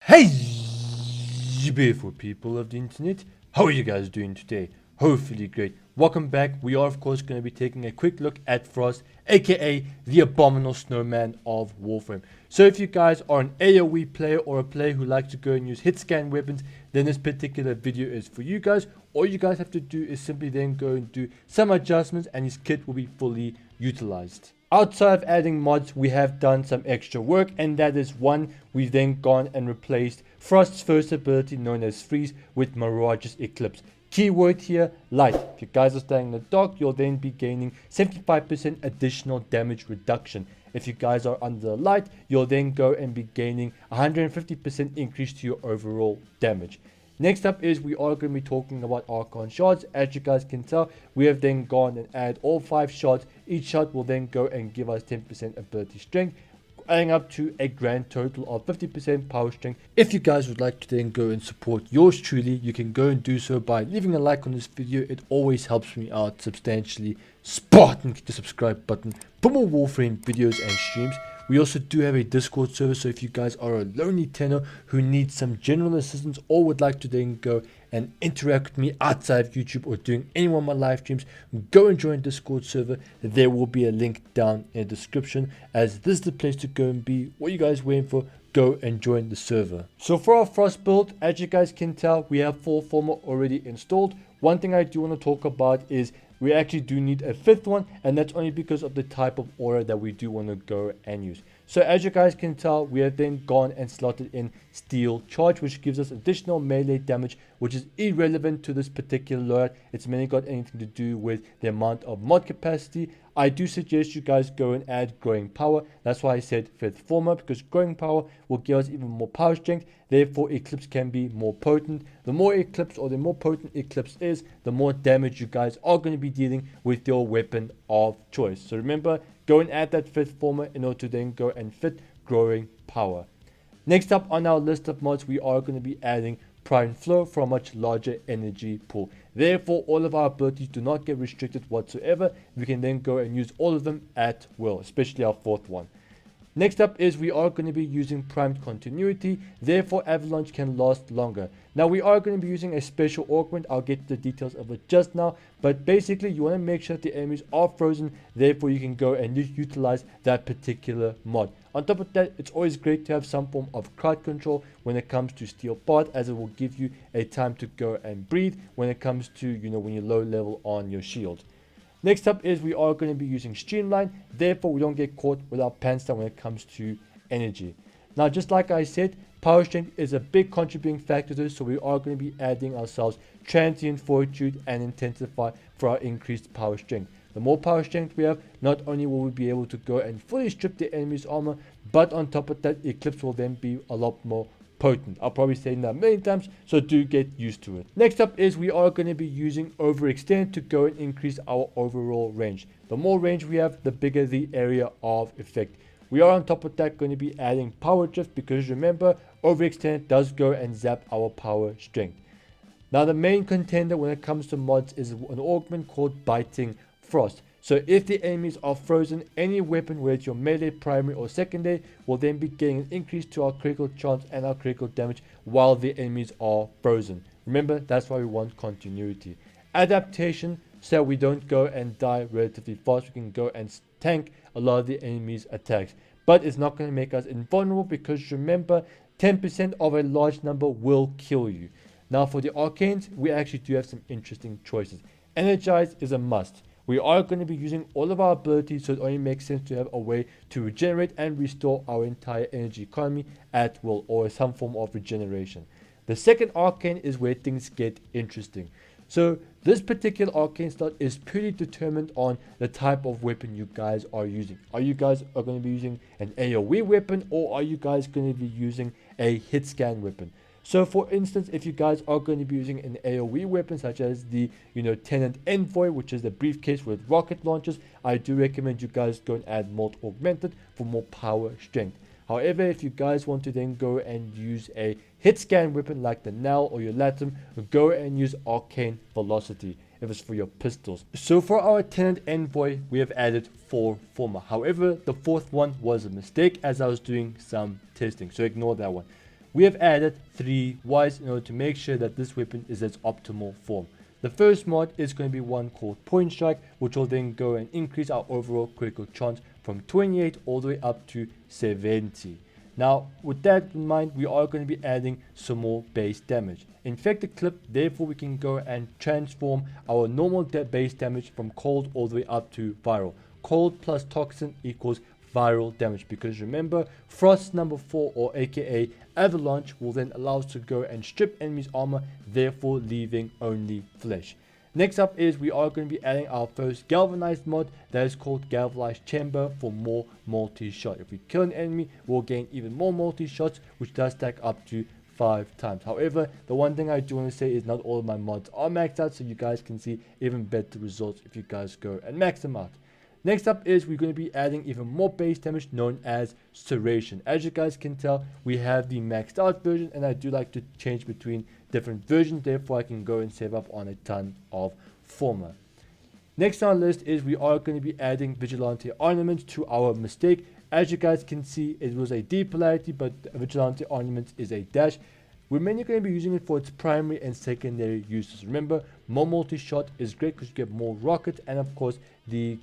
Hey, beautiful people of the internet, how are you guys doing today? Hopefully great. Welcome back. We are of course going to be taking a quick look at Frost, aka the abominable snowman of Warframe. So if you guys are an AoE player or a player who likes to go and use hit scan weapons, then this particular video is for you guys. All you guys have to do is simply then go and do some adjustments and his kit will be fully utilized. Outside of adding mods, we have done some extra work, and that is one, we've then gone and replaced Frost's first ability known as Freeze with Mirage's Eclipse. Keyword here, light. If you guys are staying in the dark, you'll then be gaining 75% additional damage reduction. If you guys are under the light, you'll then go and be gaining 150% increase to your overall damage. Next up is we are going to be talking about Arcane shards. As you guys can tell, we have then gone and added all 5 shards. Each shard will then go and give us 10% ability strength, adding up to a grand total of 50% power strength. If you guys would like to then go and support yours truly, you can go and do so by leaving a like on this video. It always helps me out substantially. Spartan, hit the subscribe button for more Warframe videos and streams. We also do have a Discord server, so if you guys are a lonely tenor who needs some general assistance or would like to then go and interact with me outside of YouTube or doing any one of my live streams, go and join Discord server. There will be a link down in the description, as this is the place to go and be. What are you guys waiting for? Go and join the server. So for our Frost build, as you guys can tell, we have 4 Forma already installed. One thing I do want to talk about is we actually do need a 5th one, and that's only because of the type of aura that we do want to go and use. So as you guys can tell, we have then gone and slotted in Steel Charge, which gives us additional melee damage, which is irrelevant to this particular loadout. It's mainly got anything to do with the amount of mod capacity. I do suggest you guys go and add Growing Power. That's why I said 5th Forma, because Growing Power will give us even more power strength. Therefore, Eclipse can be more potent. The more Eclipse or the more potent Eclipse is, the more damage you guys are going to be dealing with your weapon of choice. So remember, go and add that 5th Forma in order to then go and fit Growing Power. Next up on our list of mods, we are going to be adding Prime Flow for a much larger energy pool. Therefore, all of our abilities do not get restricted whatsoever. We can then go and use all of them at will, especially our 4th one. Next up is we are going to be using Primed Continuity, therefore Avalanche can last longer. Now we are going to be using a special augment. I'll get to the details of it just now, but basically you want to make sure that the enemies are frozen, therefore you can go and utilize that particular mod. On top of that, it's always great to have some form of crowd control when it comes to Steel Part, as it will give you a time to go and breathe when it comes to, when you're low level on your shield. Next up is we are going to be using Streamline, therefore we don't get caught with our pants down when it comes to energy. Now just like I said, power strength is a big contributing factor to this, so we are going to be adding ourselves Transient Fortitude and Intensify for our increased power strength. The more power strength we have, not only will we be able to go and fully strip the enemy's armor, but on top of that, Eclipse will then be a lot more potent. I'll probably say that many times, so do get used to it. Next up is we are going to be using Overextend to go and increase our overall range. The more range we have, the bigger the area of effect. We are on top of that going to be adding Power Drift, because remember, Overextend does go and zap our power strength. Now the main contender when it comes to mods is an augment called Biting Frost. So if the enemies are frozen, any weapon, whether it's your melee, primary or secondary, will then be getting an increase to our critical chance and our critical damage while the enemies are frozen. Remember, that's why we want continuity. Adaptation, so we don't go and die relatively fast. We can go and tank a lot of the enemy's attacks. But it's not going to make us invulnerable, because remember, 10% of a large number will kill you. Now for the Arcanes, we actually do have some interesting choices. Energize is a must. We are going to be using all of our abilities, so it only makes sense to have a way to regenerate and restore our entire energy economy at will, or some form of regeneration. The second Arcane is where things get interesting. So this particular Arcane slot is purely determined on the type of weapon you guys are using. Are you guys going to be using an AoE weapon, or are you guys going to be using a hit scan weapon? So for instance, if you guys are going to be using an AoE weapon such as the Tenet Envoy, which is the briefcase with rocket launchers, I do recommend you guys go and add Molt Augmented for more power strength. However, if you guys want to then go and use a hit scan weapon like the Nell or your Latum, go and use Arcane Velocity if it's for your pistols. So for our Tenet Envoy, we have added 4 Forma. However, the 4th one was a mistake, as I was doing some testing, so ignore that one. we have added 3 Ys in order to make sure that this weapon is its optimal form. The first mod is going to be one called Point Strike, which will then go and increase our overall critical chance from 28 all the way up to 70. Now, with that in mind, we are going to be adding some more base damage. Infected Clip, therefore we can go and transform our normal base damage from cold all the way up to viral. Cold plus toxin equals viral damage, because remember, Frost number 4, or aka Avalanche, will then allow us to go and strip enemies armor, therefore leaving only flesh. Next up is we are going to be adding our first galvanized mod that is called Galvanized Chamber for more multi-shot. If we kill an enemy, we'll gain even more multi-shots, which does stack up to 5 times. However, the one thing I do want to say is not all of my mods are maxed out, so you guys can see even better results if you guys go and max them out. Next up is we're going to be adding even more base damage known as Serration. As you guys can tell, we have the maxed out version, and I do like to change between different versions, therefore I can go and save up on a ton of Forma. Next on our list is we are going to be adding Vigilante Ornaments to our Mistake. As you guys can see, it was a D polarity, but Vigilante Ornaments is a dash. We're mainly going to be using it for its primary and secondary uses. Remember, more multi-shot is great because you get more rockets, and of course the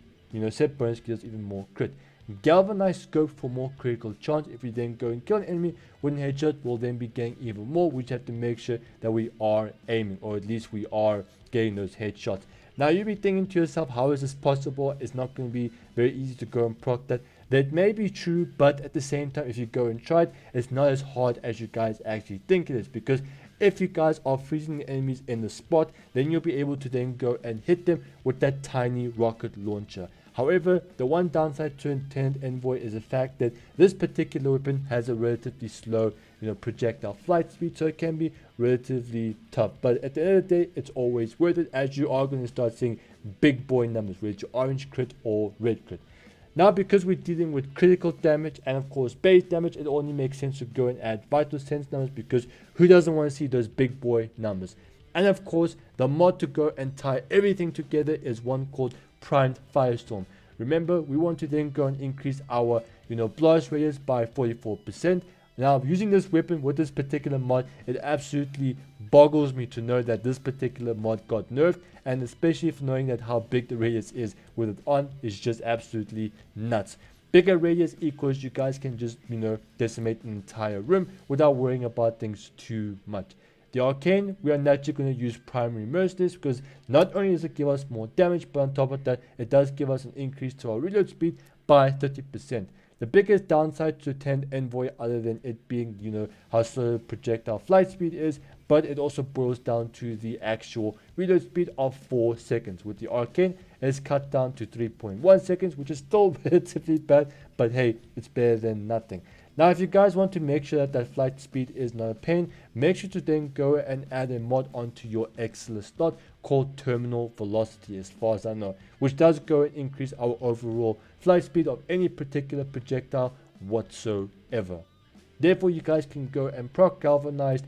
set bonus gives even more crit. Galvanized Scope for more critical chance. If we then go and kill an enemy with a headshot, we'll then be getting even more. We just have to make sure that we are aiming, or at least we are getting those headshots. Now you'll be thinking to yourself, how is this possible? It's not going to be very easy to go and proc that. That may be true, but at the same time, if you go and try it, it's not as hard as you guys actually think it is, because if you guys are freezing the enemies in the spot, then you'll be able to then go and hit them with that tiny rocket launcher. However, the one downside to Tenet Envoy is the fact that this particular weapon has a relatively slow projectile flight speed, so it can be relatively tough. But at the end of the day, it's always worth it, as you are going to start seeing big boy numbers, whether it's orange crit or red crit. Now, because we're dealing with critical damage and of course base damage, it only makes sense to go and add vital sense numbers, because who doesn't want to see those big boy numbers? And of course, the mod to go and tie everything together is one called Primed Firestorm. Remember, we want to then go and increase our blast radius by 44%. Now, using this weapon with this particular mod, it absolutely boggles me to know that this particular mod got nerfed, and especially for knowing that how big the radius is with it on is just absolutely nuts. Bigger radius equals you guys can just decimate an entire room without worrying about things too much. The Arcane, we are naturally going to use Primary Merciless, because not only does it give us more damage, but on top of that, it does give us an increase to our reload speed by 30%. The biggest downside to Tenet Envoy, other than it being, how slow projectile flight speed is, but it also boils down to the actual reload speed of 4 seconds. With the Arcane, it's cut down to 3.1 seconds, which is still relatively bad, but hey, it's better than nothing. Now, if you guys want to make sure that that flight speed is not a pain, make sure to then go and add a mod onto your Excel slot called Terminal Velocity, as far as I know, which does go and increase our overall flight speed of any particular projectile whatsoever. Therefore, you guys can go and proc galvanized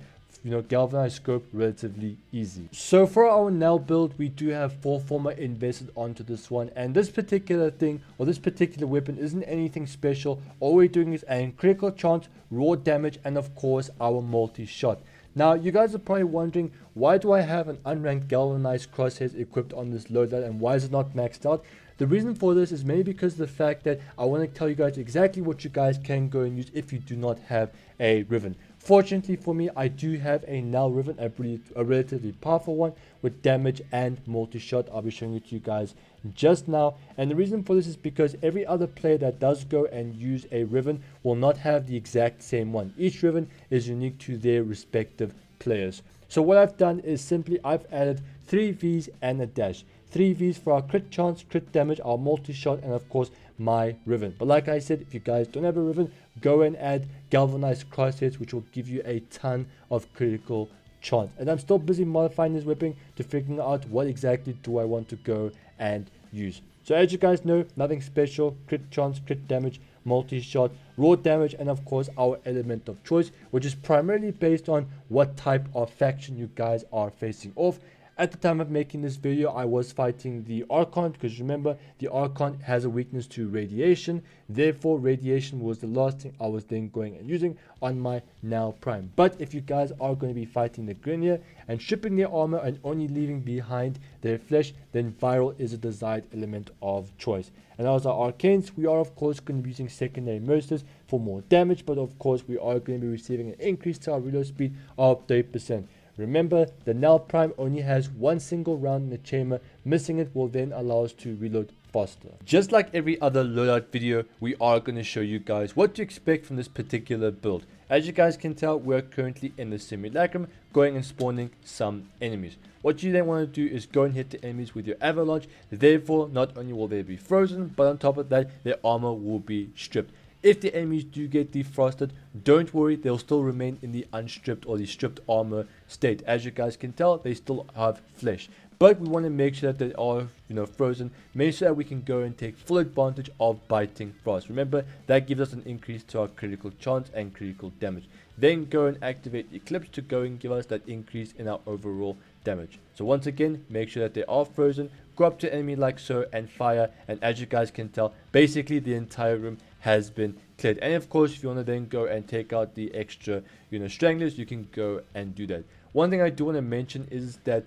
scope relatively easy. So for our now build, we do have 4 Forma invested onto this one, and this particular thing, or this particular weapon, isn't anything special. All we're doing is adding critical chance, raw damage, and of course our multi-shot. Now, you guys are probably wondering, why do I have an unranked galvanized crosshairs equipped on this loadout, and why is it not maxed out? The reason for this is mainly because of the fact that I want to tell you guys exactly what you guys can go and use if you do not have a Riven. Fortunately for me, I do have a Null Riven, a relatively powerful one with damage and multi-shot. I'll be showing it to you guys just now. And the reason for this is because every other player that does go and use a Riven will not have the exact same one. Each Riven is unique to their respective players. So what I've done is simply I've added 3 Vs and a dash. 3 Vs for our crit chance, crit damage, our multi-shot, and of course my Riven. But like I said, if you guys don't have a Riven, go and add galvanized crosshairs, which will give you a ton of critical chance. And I'm still busy modifying this weapon to figuring out what exactly do I want to go and use. So as you guys know, nothing special: crit chance, crit damage, multi-shot, raw damage, and of course our element of choice, which is primarily based on what type of faction you guys are facing off. At the time of making this video, I was fighting the Arcane, because remember, the Arcane has a weakness to radiation. Therefore, radiation was the last thing I was then going and using on my now Prime. But if you guys are going to be fighting the Grineer and stripping their armor and only leaving behind their flesh, then viral is a desired element of choice. And as our Arcanes, we are of course going to be using secondary mercers for more damage, but of course we are going to be receiving an increase to our reload speed of 30%. Remember, the Now Prime only has one single round in the chamber. Missing it will then allow us to reload faster. Just like every other loadout video, we are going to show you guys what to expect from this particular build. As you guys can tell, we're currently in the simulacrum, going and spawning some enemies. What you then want to do is go and hit the enemies with your avalanche. Therefore, not only will they be frozen, but on top of that, their armor will be stripped. If the enemies do get defrosted, don't worry, they'll still remain in the unstripped or the stripped armor state. As you guys can tell, they still have flesh. But we want to make sure that they are, frozen. Make sure that we can go and take full advantage of biting frost. Remember, that gives us an increase to our critical chance and critical damage. Then go and activate Eclipse to go and give us that increase in our overall damage. So once again, make sure that they are frozen. Go up to enemy like so and fire. And as you guys can tell, basically the entire room has been cleared. And of course, if you want to then go and take out the extra, stranglers, you can go and do that. One thing I do want to mention is that,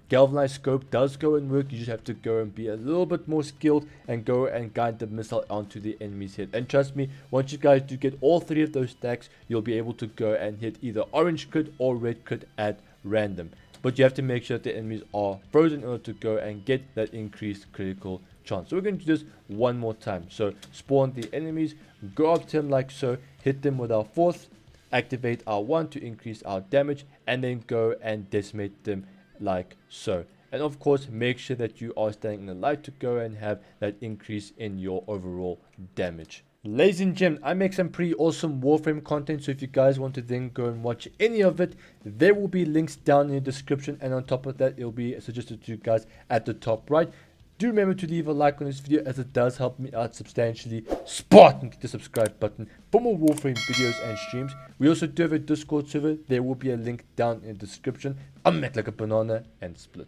galvanized scope does go and work. You just have to go and be a little bit more skilled and go and guide the missile onto the enemy's head. And trust me, once you guys do get all three of those stacks, you'll be able to go and hit either orange crit or red crit at random. But you have to make sure that the enemies are frozen in order to go and get that increased critical chance. So we're going to do this one more time. So spawn the enemies, go up to them like so, hit them with our fourth, activate our 1 to increase our damage, and then go and decimate them like so. And of course, make sure that you are staying in the light to go and have that increase in your overall damage. Ladies and gentlemen, I make some pretty awesome Warframe content, so if you guys want to then go and watch any of it, there will be links down in the description, and on top of that, it will be suggested to you guys at the top right. Do remember to leave a like on this video, as it does help me out substantially. Spartan, hit the subscribe button for more Warframe videos and streams. We also do have a Discord server. There will be a link down in the description. I'm Mac like a banana and split.